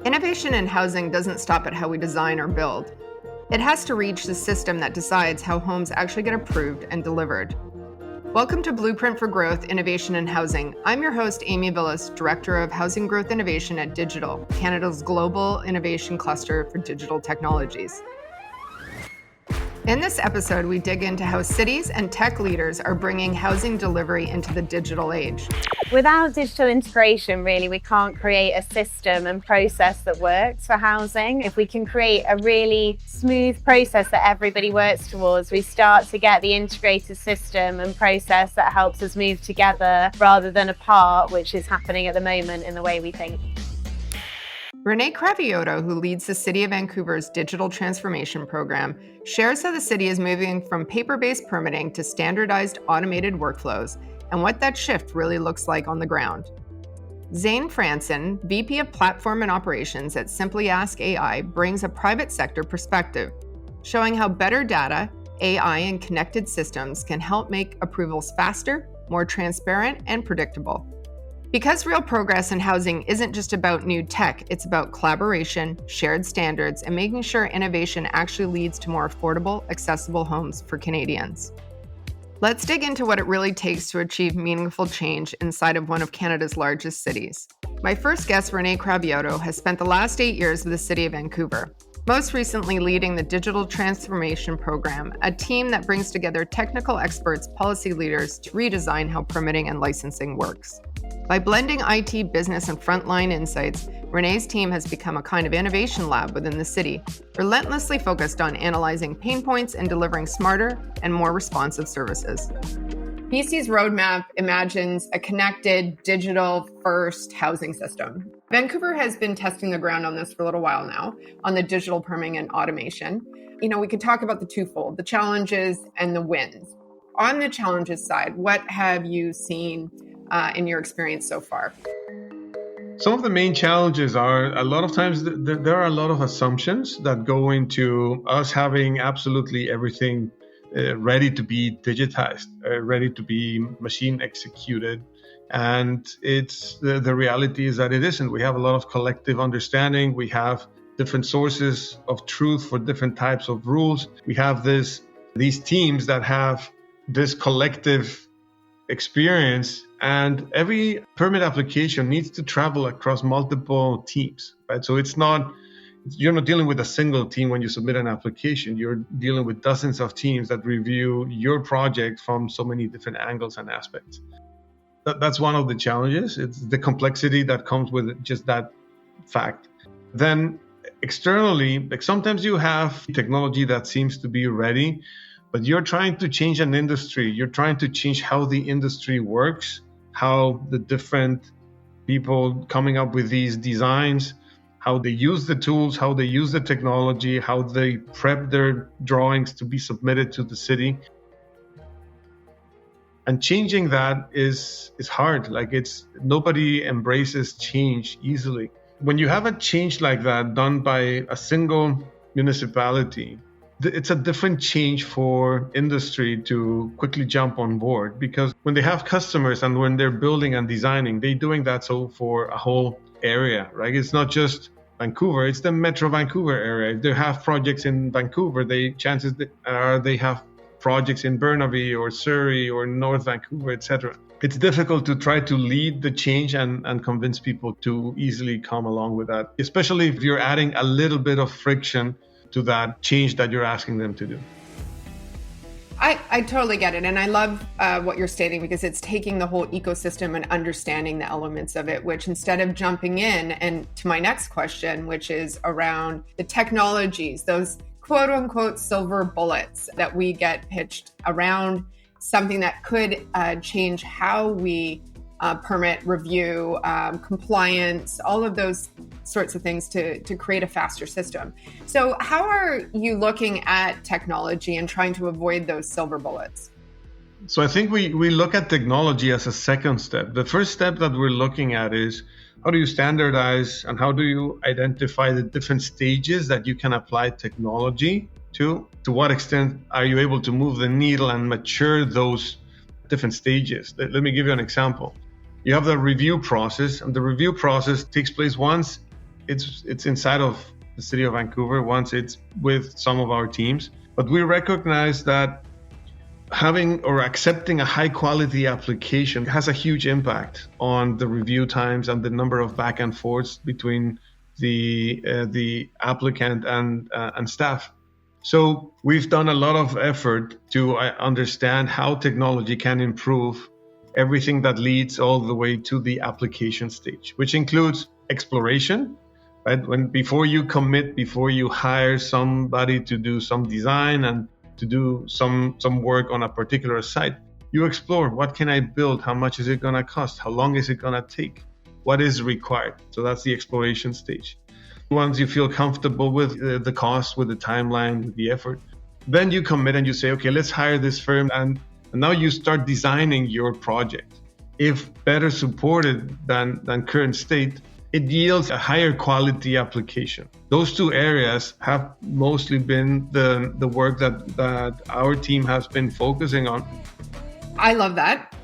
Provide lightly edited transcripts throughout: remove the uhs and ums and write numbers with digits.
Innovation in housing doesn't stop at how we design or build. It has to reach the system that decides how homes actually get approved and delivered. Welcome to Blueprint for Growth, Innovation in Housing. I'm your host, Amy Vilis, Director of Housing Growth Innovation at Digital, Canada's global innovation cluster for digital technologies. In this episode, we dig into how cities and tech leaders are bringing housing delivery into the digital age. Without digital integration, really, we can't create a system and process that works for housing. If we can create a really smooth process that everybody works towards, we start to get the integrated system and process that helps us move together rather than apart, which is happening at the moment in the way we think. Rene Cravioto, who leads the City of Vancouver's digital transformation program, shares how the city is moving from paper-based permitting to standardized automated workflows and what that shift really looks like on the ground. Zane Franzen, VP of Platform and Operations at Simply Ask AI, brings a private sector perspective, showing how better data, AI, and connected systems can help make approvals faster, more transparent, and predictable. Because real progress in housing isn't just about new tech, it's about collaboration, shared standards, and making sure innovation actually leads to more affordable, accessible homes for Canadians. Let's dig into what it really takes to achieve meaningful change inside of one of Canada's largest cities. My first guest, Rene Cravioto, has spent the last 8 years with the City of Vancouver, most recently leading the Digital Transformation Program, a team that brings together technical experts, policy leaders to redesign how permitting and licensing works. By blending IT, business, and frontline insights, Rene's team has become a kind of innovation lab within the city, relentlessly focused on analyzing pain points and delivering smarter and more responsive services. BC's roadmap imagines a connected, digital-first housing system. Vancouver has been testing the ground on this for a little while now, on the digital permitting and automation. We could talk about the twofold, the challenges and the wins. On the challenges side, what have you seen in your experience so far? Some of the main challenges are a lot of times there are a lot of assumptions that go into us having absolutely everything ready to be digitized, ready to be machine executed. And it's the reality is that it isn't. We have a lot of collective understanding. We have different sources of truth for different types of rules. We have these teams that have this collective experience, and every permit application needs to travel across multiple teams, right? So you're not dealing with a single team when you submit an application. You're dealing with dozens of teams that review your project from so many different angles and aspects. That's one of the challenges. It's the complexity that comes with just that fact. Then externally, sometimes you have technology that seems to be ready, but you're trying to change an industry. You're trying to change how the industry works, how the different people coming up with these designs, how they use the tools, how they use the technology, how they prep their drawings to be submitted to the city. And changing that is hard. Nobody embraces change easily. When you have a change like that done by a single municipality, it's a different change for industry to quickly jump on board, because when they have customers and when they're building and designing, they're doing that so for a whole area, right? It's not just Vancouver, it's the Metro Vancouver area. If they have projects in Vancouver, chances are they have projects in Burnaby or Surrey or North Vancouver, etc. It's difficult to try to lead the change and convince people to easily come along with that, especially if you're adding a little bit of friction to that change that you're asking them to do. I totally get it. And I love what you're stating, because it's taking the whole ecosystem and understanding the elements of it, which instead of jumping in and to my next question, which is around the technologies, those quote unquote silver bullets that we get pitched around something that could change how we permit review, compliance, all of those sorts of things to create a faster system. So how are you looking at technology and trying to avoid those silver bullets? So I think we look at technology as a second step. The first step that we're looking at is how do you standardize and how do you identify the different stages that you can apply technology to? To what extent are you able to move the needle and mature those different stages? Let me give you an example. You have the review process, and the review process takes place once it's inside of the city of Vancouver, once it's with some of our teams. But we recognize that having or accepting a high quality application has a huge impact on the review times and the number of back and forths between the applicant and staff. So we've done a lot of effort to understand how technology can improve everything that leads all the way to the application stage, which includes exploration, right? Before you commit, before you hire somebody to do some design and to do some work on a particular site, you explore, what can I build? How much is it going to cost? How long is it going to take? What is required? So that's the exploration stage. Once you feel comfortable with the cost, with the timeline, with the effort, then you commit and you say, okay, let's hire this firm. And now you start designing your project. If better supported than current state, it yields a higher quality application. Those two areas have mostly been the work that our team has been focusing on. I love that.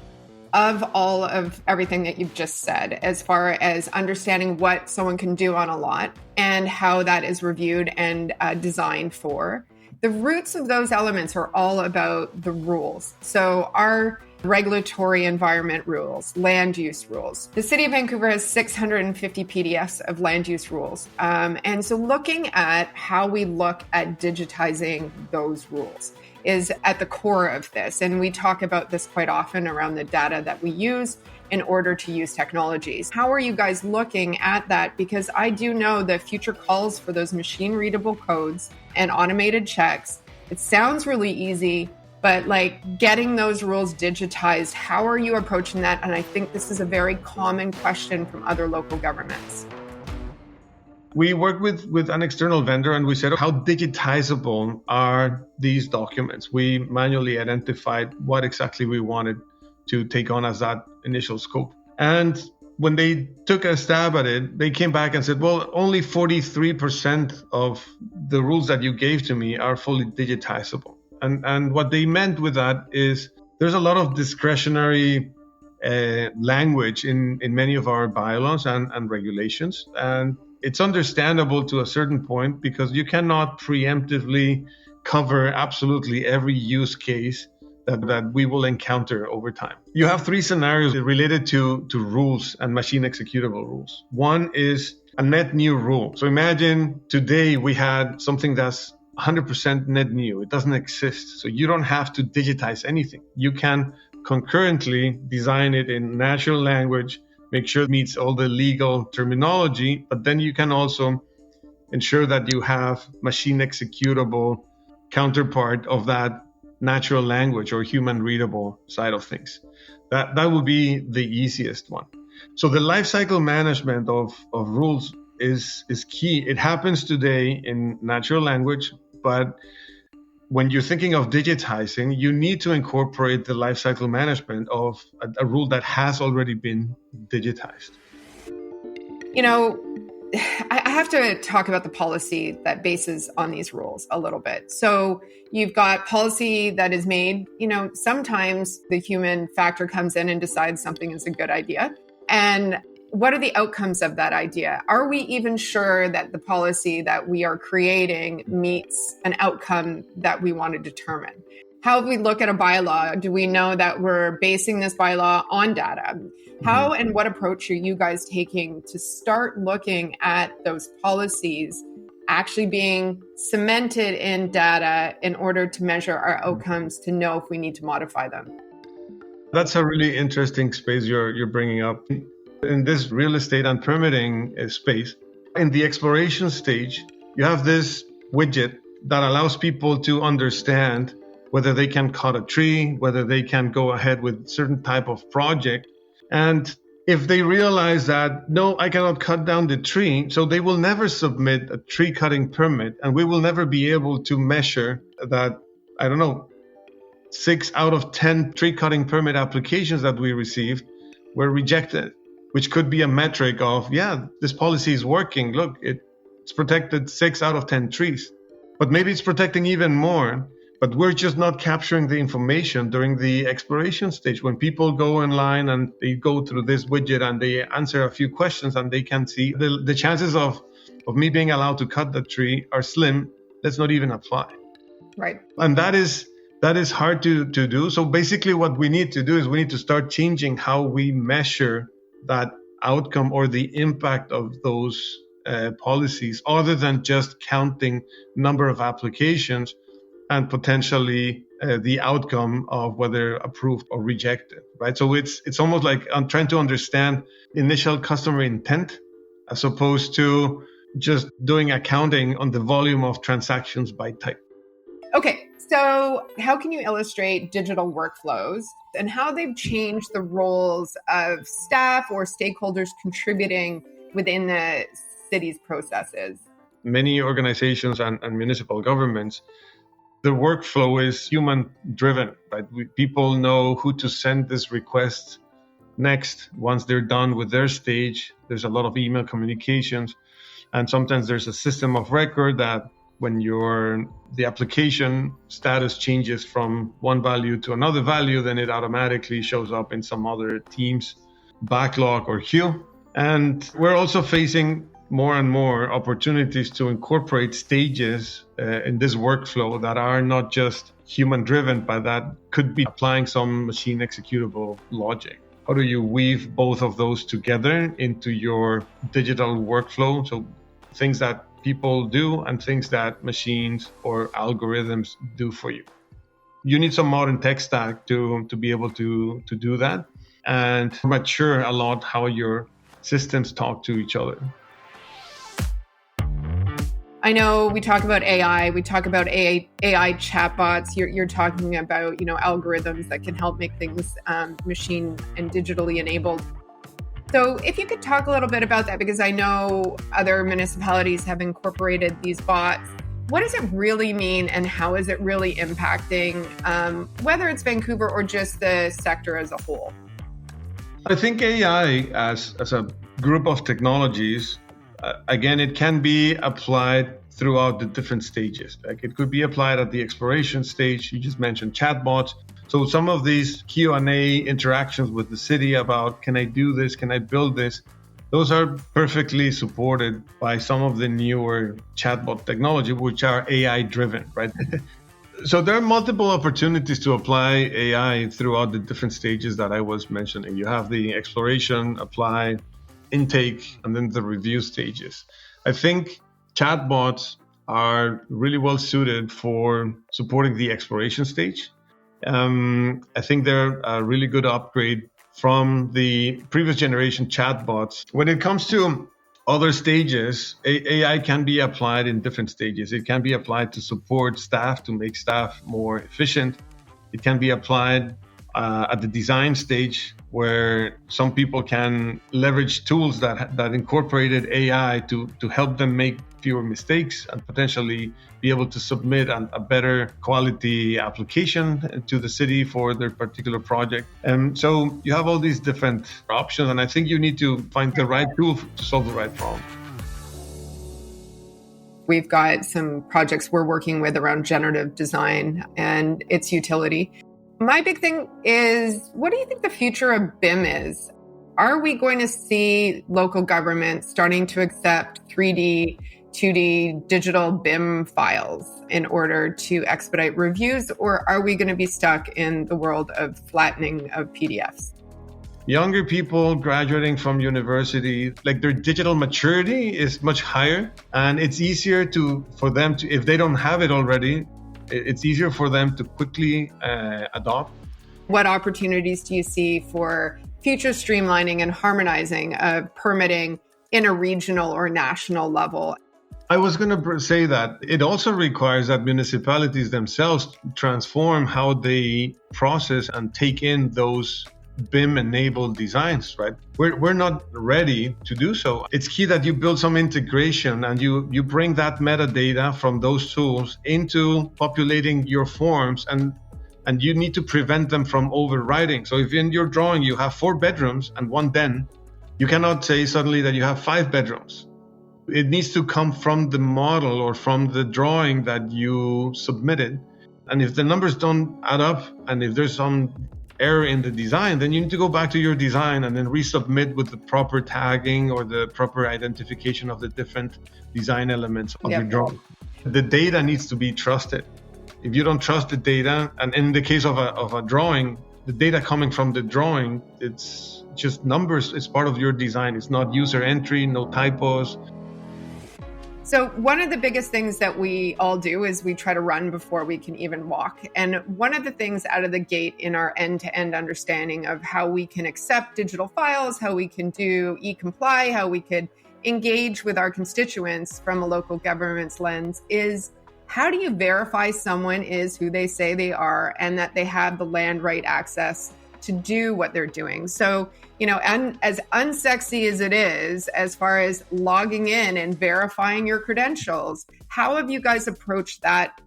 Of all of everything that you've just said, as far as understanding what someone can do on a lot and how that is reviewed and designed for, the roots of those elements are all about the rules. So our regulatory environment rules, land use rules. The City of Vancouver has 650 PDFs of land use rules. And so looking at how we look at digitizing those rules is at the core of this. And we talk about this quite often around the data that we use in order to use technologies. How are you guys looking at that? Because I do know that future calls for those machine-readable codes and automated checks, it sounds really easy, but like getting those rules digitized, how are you approaching that? And I think this is a very common question from other local governments. We worked with an external vendor and we said, how digitizable are these documents? We manually identified what exactly we wanted to take on as that initial scope. And when they took a stab at it, they came back and said, well, only 43% of the rules that you gave to me are fully digitizable. And what they meant with that is there's a lot of discretionary language in many of our bylaws and regulations. And it's understandable to a certain point because you cannot preemptively cover absolutely every use case that we will encounter over time. You have three scenarios related to rules and machine executable rules. One is a net new rule. So imagine today we had something that's 100% net new. It doesn't exist. So you don't have to digitize anything. You can concurrently design it in natural language, make sure it meets all the legal terminology, but then you can also ensure that you have machine executable counterpart of that natural language or human readable side of things. That would be the easiest one. So the lifecycle management of rules is key. It happens today in natural language, but when you're thinking of digitizing, you need to incorporate the lifecycle management of a rule that has already been digitized. You know, I have to talk about the policy that bases on these rules a little bit. So you've got policy that is made, sometimes the human factor comes in and decides something is a good idea. And what are the outcomes of that idea? Are we even sure that the policy that we are creating meets an outcome that we want to determine? How we look at a bylaw, do we know that we're basing this bylaw on data? How and what approach are you guys taking to start looking at those policies actually being cemented in data in order to measure our outcomes to know if we need to modify them? That's a really interesting space you're bringing up. In this real estate and permitting space, in the exploration stage, you have this widget that allows people to understand whether they can cut a tree, whether they can go ahead with certain type of project. And if they realize that, no, I cannot cut down the tree, so they will never submit a tree cutting permit, and we will never be able to measure that, 6 out of 10 tree cutting permit applications that we received were rejected, which could be a metric of, this policy is working. Look, it's protected 6 out of 10 trees. But maybe it's protecting even more But we're just not capturing the information during the exploration stage. When people go online and they go through this widget and they answer a few questions and they can see the chances of me being allowed to cut the tree are slim. Let's not even apply. Right. And that is hard to do. So basically what we need to do is we need to start changing how we measure that outcome or the impact of those policies, other than just counting number of applications and potentially the outcome of whether approved or rejected, right? So it's almost like I'm trying to understand initial customer intent as opposed to just doing accounting on the volume of transactions by type. Okay, so how can you illustrate digital workflows and how they've changed the roles of staff or stakeholders contributing within the city's processes? Many organizations and municipal governments, the workflow is human driven, right? People know who to send this request next. Once they're done with their stage, there's a lot of email communications. And sometimes there's a system of record that when the application status changes from one value to another value, then it automatically shows up in some other team's backlog or queue. And we're also facing more and more opportunities to incorporate stages in this workflow that are not just human driven, but that could be applying some machine executable logic. How do you weave both of those together into your digital workflow? So things that people do and things that machines or algorithms do for you. You need some modern tech stack to be able to do that and mature a lot how your systems talk to each other. I know we talk about AI, we talk about AI chatbots. You're talking about, algorithms that can help make things machine and digitally enabled. So if you could talk a little bit about that, because I know other municipalities have incorporated these bots. What does it really mean and how is it really impacting, whether it's Vancouver or just the sector as a whole? I think AI as a group of technologies, again, it can be applied throughout the different stages. Like it could be applied at the exploration stage. You just mentioned chatbots. So some of these Q&A interactions with the city about, can I do this? Can I build this? Those are perfectly supported by some of the newer chatbot technology, which are AI driven, right? So there are multiple opportunities to apply AI throughout the different stages that I was mentioning. You have the exploration, apply, intake, and then the review stages. I think chatbots are really well suited for supporting the exploration stage. I think they're a really good upgrade from the previous generation chatbots. When it comes to other stages, AI can be applied in different stages. It can be applied to support staff, to make staff more efficient. It can be applied at the design stage, where some people can leverage tools that incorporated AI to help them make fewer mistakes and potentially be able to submit a better quality application to the city for their particular project. And so you have all these different options, and I think you need to find the right tool to solve the right problem. We've got some projects we're working with around generative design and its utility. My big thing is, what do you think the future of BIM is? Are we going to see local governments starting to accept 3D, 2D digital BIM files in order to expedite reviews, or are we going to be stuck in the world of flattening of PDFs? Younger people graduating from university, like their digital maturity is much higher, and it's easier for them to, if they don't have it already, it's easier for them to quickly adopt. What opportunities do you see for future streamlining and harmonizing of permitting in a regional or national level? I was going to say that it also requires that municipalities themselves transform how they process and take in those BIM-enabled designs, right? We're not ready to do so. It's key that you build some integration and you bring that metadata from those tools into populating your forms, and you need to prevent them from overwriting. So if in your drawing you have 4 bedrooms and 1 den, you cannot say suddenly that you have 5 bedrooms. It needs to come from the model or from the drawing that you submitted. And if the numbers don't add up, and if there's some error in the design, then you need to go back to your design and then resubmit with the proper tagging or the proper identification of the different design elements of your drawing. The data needs to be trusted. If you don't trust the data, and in the case of a drawing, the data coming from the drawing, it's just numbers. It's part of your design. It's not user entry, no typos. So one of the biggest things that we all do is we try to run before we can even walk. And one of the things out of the gate in our end-to-end understanding of how we can accept digital files, how we can do e-comply, how we could engage with our constituents from a local government's lens is, how do you verify someone is who they say they are and that they have the land right access to do what they're doing? So, and as unsexy as it is, as far as logging in and verifying your credentials, how have you guys approached that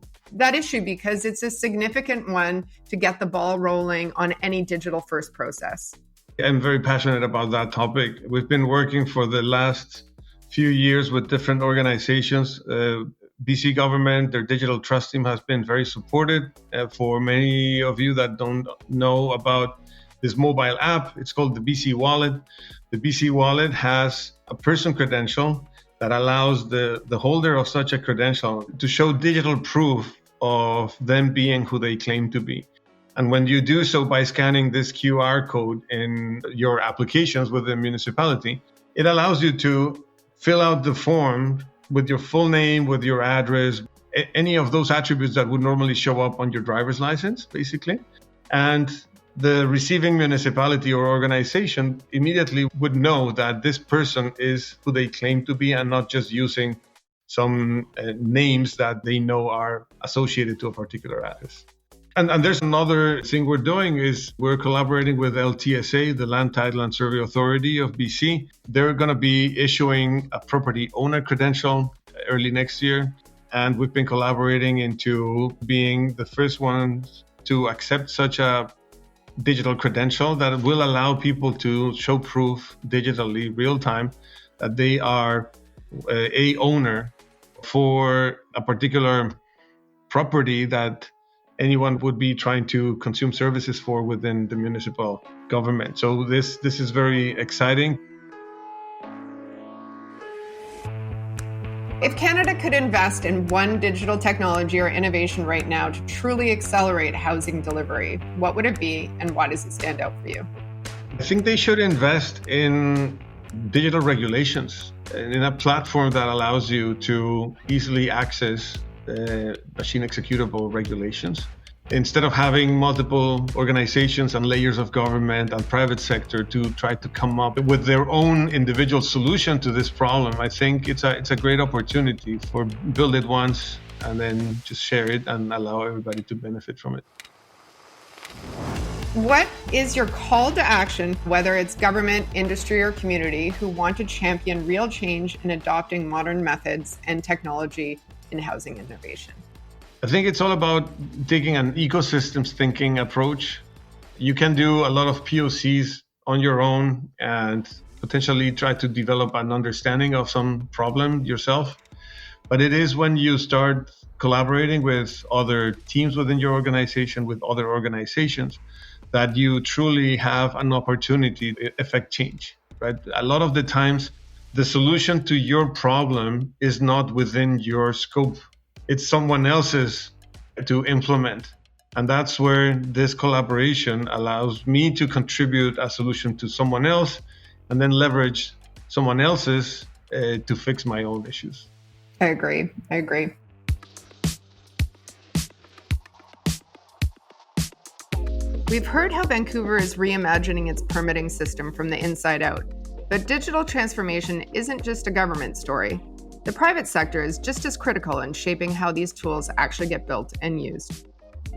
issue? Because it's a significant one to get the ball rolling on any digital first process. I'm very passionate about that topic. We've been working for the last few years with different organizations. BC government, their digital trust team has been very supportive. For many of you that don't know about this mobile app, it's called the BC Wallet. The BC Wallet has a person credential that allows the holder of such a credential to show digital proof of them being who they claim to be. And when you do so by scanning this QR code in your applications with the municipality, it allows you to fill out the form with your full name, with your address, any of those attributes that would normally show up on your driver's license, basically. And the receiving municipality or organization immediately would know that this person is who they claim to be and not just using some names that they know are associated to a particular address. And there's another thing we're doing is we're collaborating with LTSA, the Land Title and Survey Authority of BC. They're going to be issuing a property owner credential early next year. And we've been collaborating into being the first ones to accept such a digital credential that will allow people to show proof digitally, real time, that they are a owner for a particular property that anyone would be trying to consume services for within the municipal government. So this is very exciting. If Canada could invest in one digital technology or innovation right now to truly accelerate housing delivery, what would it be and why does it stand out for you? I think they should invest in digital regulations, in a platform that allows you to easily access machine executable regulations. Instead of having multiple organizations and layers of government and private sector to try to come up with their own individual solution to this problem, I think it's a great opportunity for build it once and then just share it and allow everybody to benefit from it. What is your call to action, whether it's government, industry, or community, who want to champion real change in adopting modern methods and technology in housing innovation? I think it's all about taking an ecosystems thinking approach. You can do a lot of POCs on your own and potentially try to develop an understanding of some problem yourself. But it is when you start collaborating with other teams within your organization, with other organizations, that you truly have an opportunity to affect change, right? A lot of the times, the solution to your problem is not within your scope. It's someone else's to implement. And that's where this collaboration allows me to contribute a solution to someone else and then leverage someone else's to fix my own issues. I agree. We've heard how Vancouver is reimagining its permitting system from the inside out. But digital transformation isn't just a government story. The private sector is just as critical in shaping how these tools actually get built and used.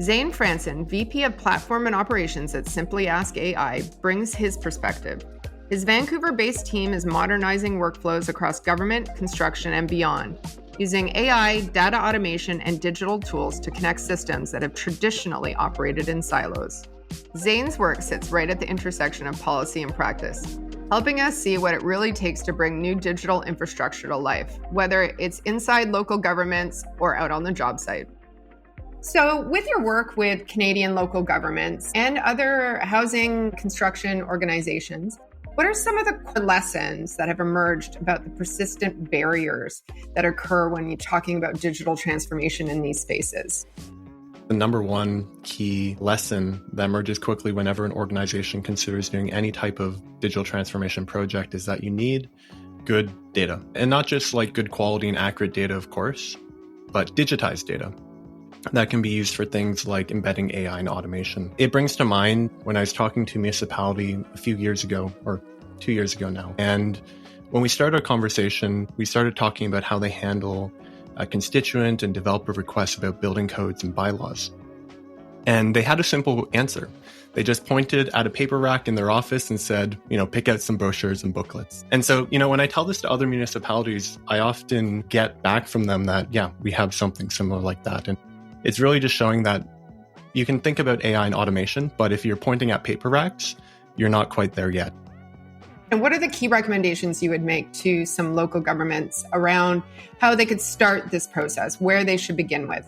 Zane Franzen, VP of Platform and Operations at Simply Ask AI, brings his perspective. His Vancouver-based team is modernizing workflows across government, construction, and beyond, using AI, data automation, and digital tools to connect systems that have traditionally operated in silos. Zane's work sits right at the intersection of policy and practice, helping us see what it really takes to bring new digital infrastructure to life, whether it's inside local governments or out on the job site. So, with your work with Canadian local governments and other housing construction organizations, what are some of the core lessons that have emerged about the persistent barriers that occur when you're talking about digital transformation in these spaces? The number one key lesson that emerges quickly whenever an organization considers doing any type of digital transformation project is that you need good data. And not just like good quality and accurate data, of course, but digitized data that can be used for things like embedding AI and automation. It brings to mind when I was talking to a municipality a few years ago, or 2 years ago now. And when we started our conversation, we started talking about how they handle constituent and developer requests about building codes and bylaws. And they had a simple answer. They just pointed at a paper rack in their office and said, pick out some brochures and booklets. And so, when I tell this to other municipalities, I often get back from them that, yeah, we have something similar like that. And it's really just showing that you can think about AI and automation, but if you're pointing at paper racks, you're not quite there yet. And what are the key recommendations you would make to some local governments around how they could start this process, where they should begin with?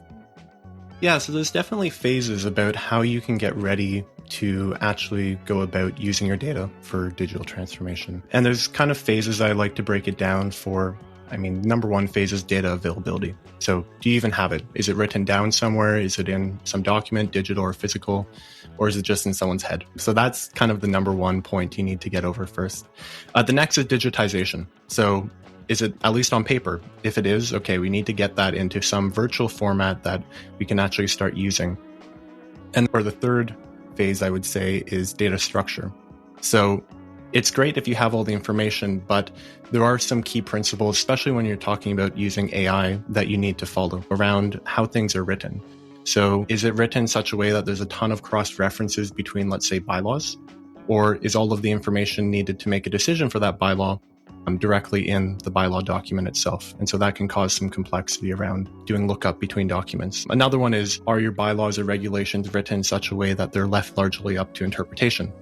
Yeah, so there's definitely phases about how you can get ready to actually go about using your data for digital transformation. And there's kind of phases I like to break it down for. Number one phase is data availability. So do you even have it? Is it written down somewhere? Is it in some document, digital or physical? Or is it just in someone's head? So that's kind of the number one point you need to get over first. The next is digitization. So is it at least on paper? If it is, okay, we need to get that into some virtual format that we can actually start using. And for the third phase, I would say, is data structure. So it's great if you have all the information, but there are some key principles, especially when you're talking about using AI, that you need to follow around how things are written. So is it written in such a way that there's a ton of cross-references between, let's say, bylaws? Or is all of the information needed to make a decision for that bylaw directly in the bylaw document itself? And so that can cause some complexity around doing lookup between documents. Another one is, are your bylaws or regulations written in such a way that they're left largely up to interpretation?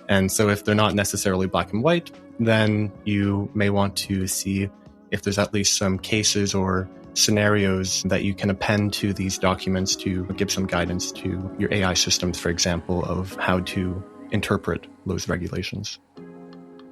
And so if they're not necessarily black and white, then you may want to see if there's at least some cases or scenarios that you can append to these documents to give some guidance to your AI systems, for example, of how to interpret those regulations.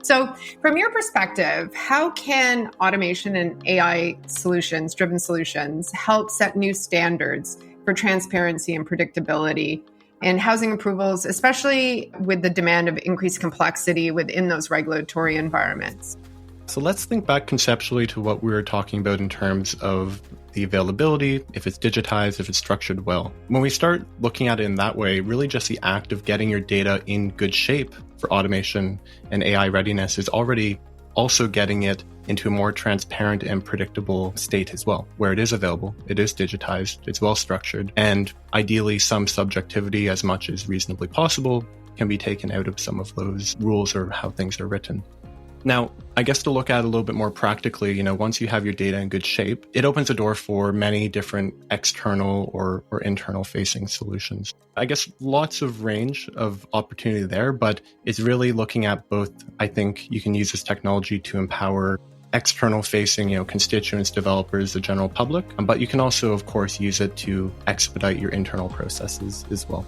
So from your perspective, how can automation and AI solutions, driven solutions, help set new standards for transparency and predictability in housing approvals, especially with the demand of increased complexity within those regulatory environments? So let's think back conceptually to what we were talking about in terms of the availability, if it's digitized, if it's structured well. When we start looking at it in that way, really just the act of getting your data in good shape for automation and AI readiness is already also getting it into a more transparent and predictable state as well, where it is available, it is digitized, it's well structured, and ideally some subjectivity as much as reasonably possible can be taken out of some of those rules or how things are written. Now, I guess to look at it a little bit more practically, once you have your data in good shape, it opens a door for many different external or internal facing solutions. I guess lots of range of opportunity there, but it's really looking at both. I think you can use this technology to empower external facing, constituents, developers, the general public, but you can also, of course, use it to expedite your internal processes as well.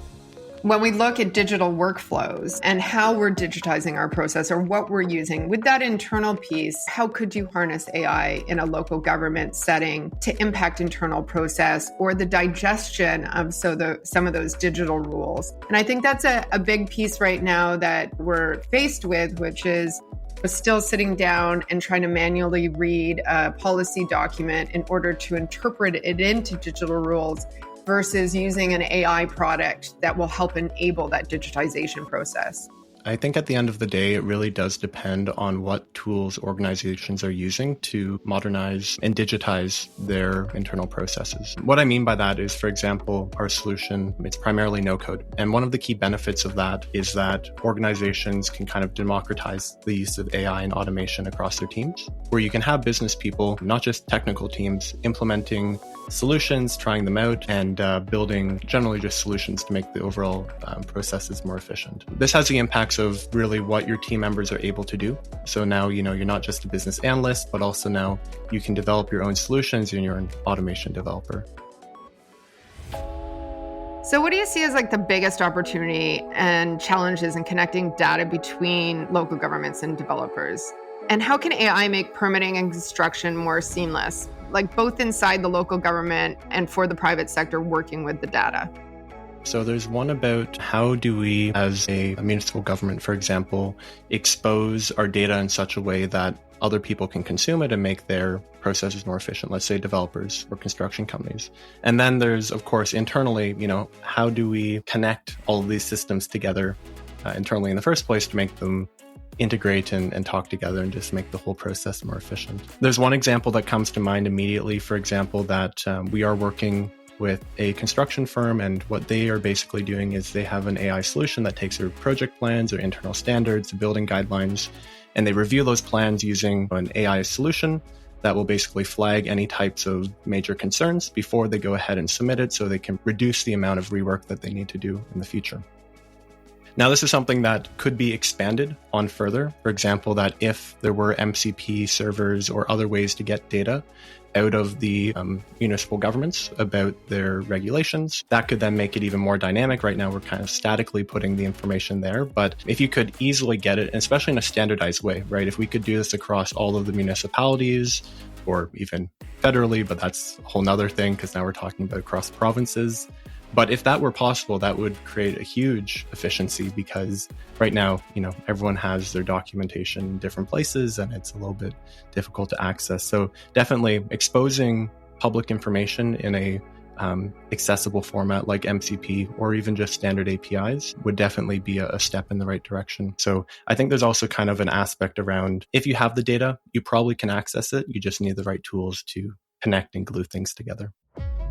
When we look at digital workflows and how we're digitizing our process or what we're using, with that internal piece, how could you harness AI in a local government setting to impact internal process or the digestion of some of those digital rules? And I think that's a big piece right now that we're faced with, which is still sitting down and trying to manually read a policy document in order to interpret it into digital rules, versus using an AI product that will help enable that digitization process. I think at the end of the day, it really does depend on what tools organizations are using to modernize and digitize their internal processes. What I mean by that is, for example, our solution, it's primarily no code. And one of the key benefits of that is that organizations can kind of democratize the use of AI and automation across their teams, where you can have business people, not just technical teams, implementing solutions, trying them out, and building generally just solutions to make the overall processes more efficient. This has the impacts of really what your team members are able to do. So now, you're not just a business analyst, but also now you can develop your own solutions and you're an automation developer. So what do you see as like the biggest opportunity and challenges in connecting data between local governments and developers? And how can AI make permitting and construction more seamless, like both inside the local government and for the private sector working with the data? So there's one about how do we, as a municipal government, for example, expose our data in such a way that other people can consume it and make their processes more efficient, let's say developers or construction companies. And then there's, of course, internally, how do we connect all of these systems together internally in the first place to make them integrate and talk together and just make the whole process more efficient. There's one example that comes to mind immediately, for example, that we are working with a construction firm, and what they are basically doing is they have an AI solution that takes their project plans, their internal standards, the building guidelines, and they review those plans using an AI solution that will basically flag any types of major concerns before they go ahead and submit it so they can reduce the amount of rework that they need to do in the future. Now, this is something that could be expanded on further. For example, that if there were MCP servers or other ways to get data out of the municipal governments about their regulations, that could then make it even more dynamic. Right now, we're kind of statically putting the information there. But if you could easily get it, and especially in a standardized way, right? If we could do this across all of the municipalities or even federally, but that's a whole nother thing because now we're talking about across provinces. But if that were possible, that would create a huge efficiency because right now, everyone has their documentation in different places and it's a little bit difficult to access. So definitely exposing public information in a accessible format like MCP or even just standard APIs would definitely be a step in the right direction. So I think there's also kind of an aspect around if you have the data, you probably can access it. You just need the right tools to connect and glue things together.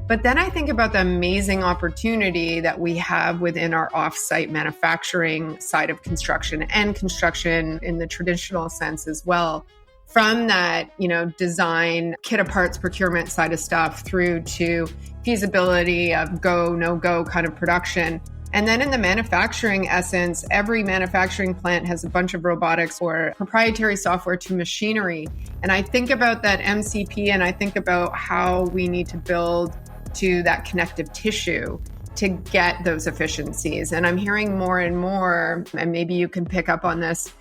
But then I think about the amazing opportunity that we have within our off-site manufacturing side of construction and construction in the traditional sense as well. From that, design, kit of parts procurement side of stuff through to feasibility of go, no go kind of production. And then in the manufacturing essence, every manufacturing plant has a bunch of robotics or proprietary software to machinery. And I think about that MCP and I think about how we need to build to that connective tissue to get those efficiencies. And I'm hearing more and more, and maybe you can pick up on this,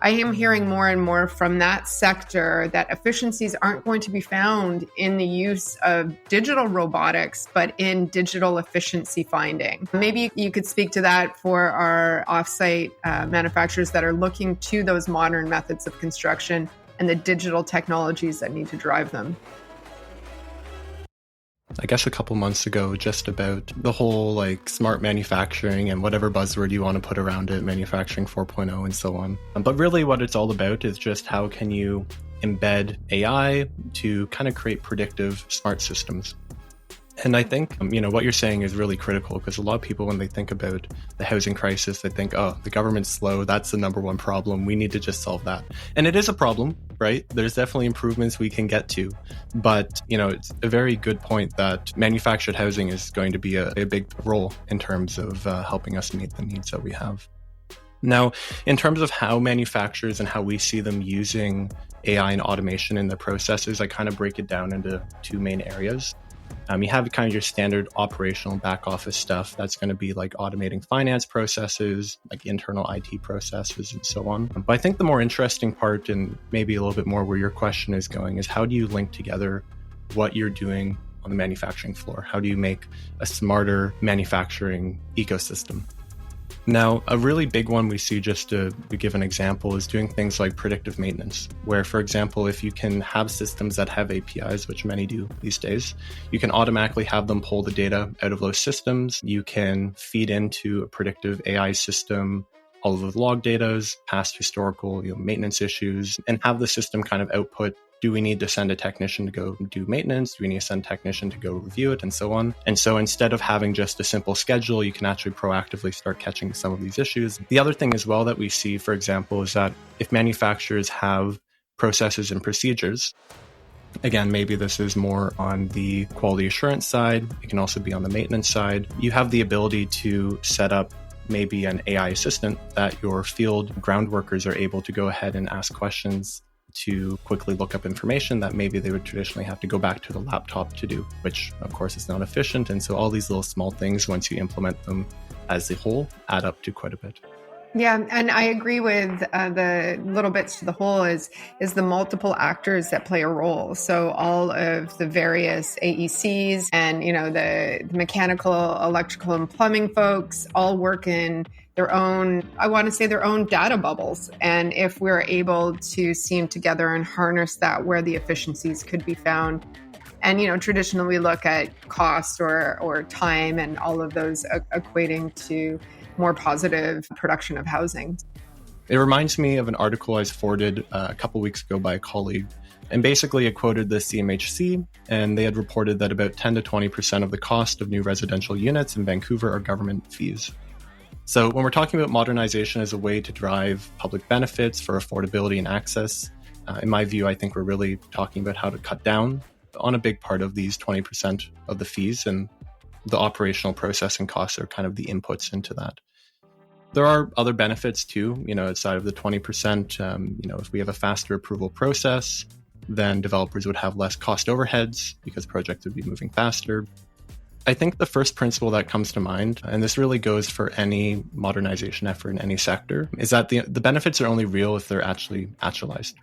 I am hearing more and more from that sector that efficiencies aren't going to be found in the use of digital robotics, but in digital efficiency finding. Maybe you could speak to that for our offsite manufacturers that are looking to those modern methods of construction and the digital technologies that need to drive them. I guess a couple months ago, just about the whole smart manufacturing and whatever buzzword you want to put around it, manufacturing 4.0 and so on. But really what it's all about is just how can you embed AI to kind of create predictive smart systems. And I think, what you're saying is really critical because a lot of people, when they think about the housing crisis, they think, oh, the government's slow. That's the number one problem. We need to just solve that. And it is a problem, right? There's definitely improvements we can get to. But, it's a very good point that manufactured housing is going to be a big role in terms of helping us meet the needs that we have. Now, in terms of how manufacturers and how we see them using AI and automation in their processes, I kind of break it down into two main areas. You have kind of your standard operational back office stuff. That's going to be like automating finance processes, like internal IT processes and so on. But I think the more interesting part, and maybe a little bit more where your question is going, is how do you link together what you're doing on the manufacturing floor? How do you make a smarter manufacturing ecosystem? Now, a really big one we see, just to give an example, is doing things like predictive maintenance, where, for example, if you can have systems that have APIs, which many do these days, you can automatically have them pull the data out of those systems. You can feed into a predictive AI system all of the log data, past historical maintenance issues, and have the system kind of output, do we need to send a technician to go do maintenance? Do we need to send a technician to go review it and so on? And so instead of having just a simple schedule, you can actually proactively start catching some of these issues. The other thing as well that we see, for example, is that if manufacturers have processes and procedures, again, maybe this is more on the quality assurance side, it can also be on the maintenance side, you have the ability to set up maybe an AI assistant that your field ground workers are able to go ahead and ask questions to quickly look up information that maybe they would traditionally have to go back to the laptop to do, which of course is not efficient. And so all these little small things, once you implement them as a whole, add up to quite a bit. Yeah, and I agree with the little bits to the whole is the multiple actors that play a role. So all of the various AECs and, the mechanical, electrical, and plumbing folks all work in their own, I want to say their own data bubbles. And if we're able to seam together and harness that where the efficiencies could be found. And, traditionally we look at cost or time and all of those equating to more positive production of housing. It reminds me of an article I was forwarded a couple weeks ago by a colleague. And basically it quoted the CMHC, and they had reported that about 10 to 20% of the cost of new residential units in Vancouver are government fees. So when we're talking about modernization as a way to drive public benefits for affordability and access, in my view, I think we're really talking about how to cut down on a big part of these 20% of the fees, and the operational processing costs are kind of the inputs into that. There are other benefits too, outside of the 20%. If we have a faster approval process, then developers would have less cost overheads because projects would be moving faster. I think the first principle that comes to mind, and this really goes for any modernization effort in any sector, is that the benefits are only real if they're actually actualized.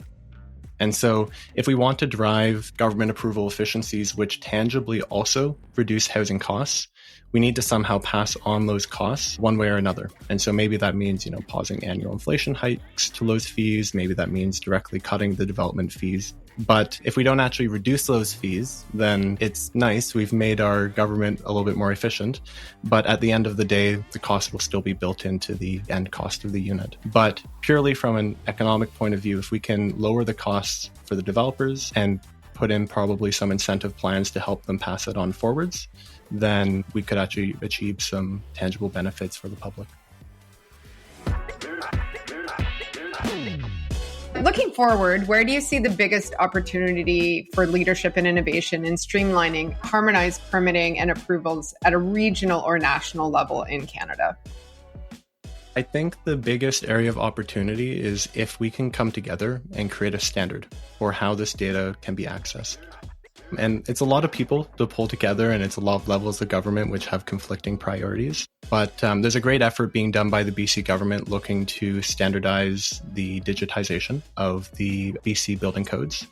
And so if we want to drive government approval efficiencies, which tangibly also reduce housing costs, we need to somehow pass on those costs one way or another. And so maybe that means, pausing annual inflation hikes to those fees. Maybe that means directly cutting the development fees. But if we don't actually reduce those fees, then it's nice. We've made our government a little bit more efficient. But at the end of the day, the cost will still be built into the end cost of the unit. But purely from an economic point of view, if we can lower the costs for the developers and put in probably some incentive plans to help them pass it on forwards, then we could actually achieve some tangible benefits for the public. Looking forward, where do you see the biggest opportunity for leadership and innovation in streamlining harmonized permitting and approvals at a regional or national level in Canada? I think the biggest area of opportunity is if we can come together and create a standard for how this data can be accessed. And it's a lot of people to pull together, and it's a lot of levels of government which have conflicting priorities. But there's a great effort being done by the BC government looking to standardize the digitization of the BC building codes.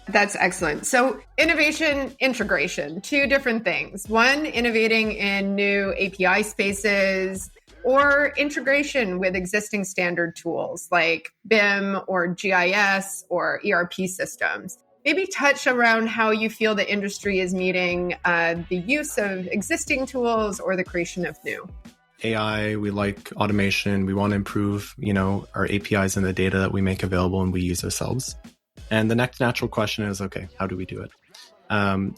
That's excellent. So innovation, integration, two different things. One, innovating in new API spaces, or integration with existing standard tools like BIM or GIS or ERP systems. Maybe touch around how you feel the industry is meeting the use of existing tools or the creation of new. AI, we like automation. We want to improve, our APIs and the data that we make available and we use ourselves. And the next natural question is, okay, how do we do it?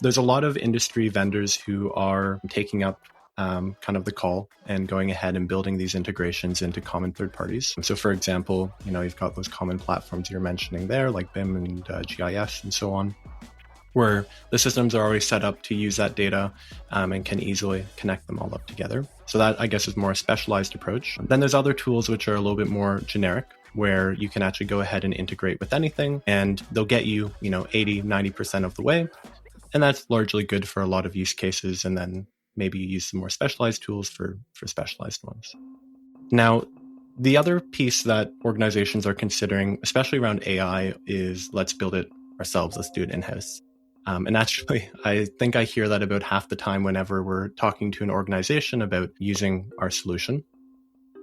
There's a lot of industry vendors who are taking up kind of the call and going ahead and building these integrations into common third parties. So for example, you've got those common platforms you're mentioning there, like BIM and GIS and so on, where the systems are already set up to use that data and can easily connect them all up together. So that, I guess, is more a specialized approach. Then there's other tools which are a little bit more generic, where you can actually go ahead and integrate with anything, and they'll get you, 80, 90% of the way. And that's largely good for a lot of use cases. And then maybe you use some more specialized tools for specialized ones. Now, the other piece that organizations are considering, especially around AI, is let's build it ourselves. Let's do it in-house. And actually, I think I hear that about half the time whenever we're talking to an organization about using our solution.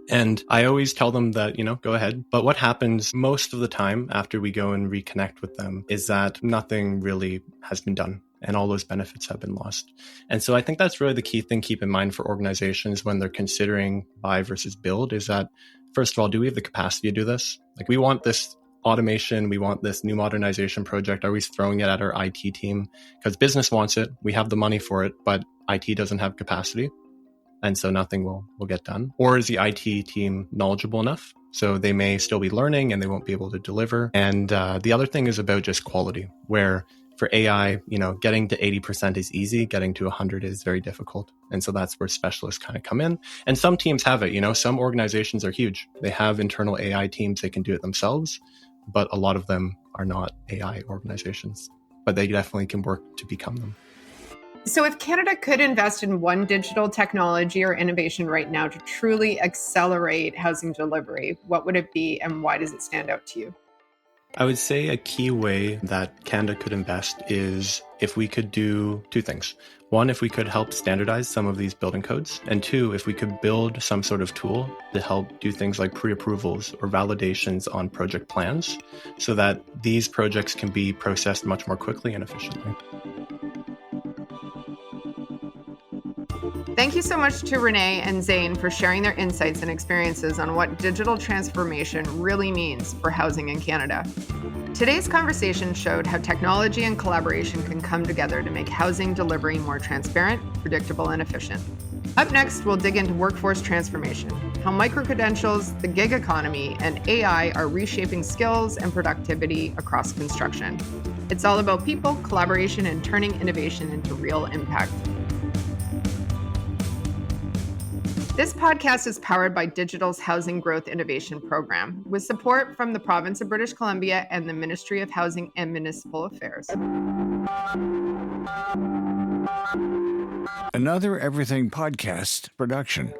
And I always tell them that, go ahead. But what happens most of the time after we go and reconnect with them is that nothing really has been done, and all those benefits have been lost. And so I think that's really the key thing to keep in mind for organizations when they're considering buy versus build is that, first of all, do we have the capacity to do this? Like, we want this automation, we want this new modernization project. Are we throwing it at our IT team? Because business wants it, we have the money for it, but IT doesn't have capacity. And so nothing will get done. Or is the IT team knowledgeable enough? So they may still be learning and they won't be able to deliver. And the other thing is about just quality, where for AI, getting to 80% is easy, getting to 100 is very difficult. And so that's where specialists kind of come in. And some teams have it, some organizations are huge. They have internal AI teams, they can do it themselves, but a lot of them are not AI organizations, but they definitely can work to become them. So if Canada could invest in one digital technology or innovation right now to truly accelerate housing delivery, what would it be and why does it stand out to you? I would say a key way that Canada could invest is if we could do two things. One, if we could help standardize some of these building codes. And two, if we could build some sort of tool to help do things like pre-approvals or validations on project plans so that these projects can be processed much more quickly and efficiently. Thank you so much to Rene and Zane for sharing their insights and experiences on what digital transformation really means for housing in Canada. Today's conversation showed how technology and collaboration can come together to make housing delivery more transparent, predictable, and efficient. Up next, we'll dig into workforce transformation, how micro-credentials, the gig economy, and AI are reshaping skills and productivity across construction. It's all about people, collaboration, and turning innovation into real impact. This podcast is powered by Digital's Housing Growth Innovation Program, with support from the Province of British Columbia and the Ministry of Housing and Municipal Affairs. Another Everything Podcast production.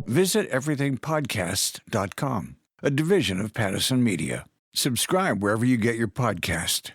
Visit everythingpodcast.com, a division of Pattison Media. Subscribe wherever you get your podcast.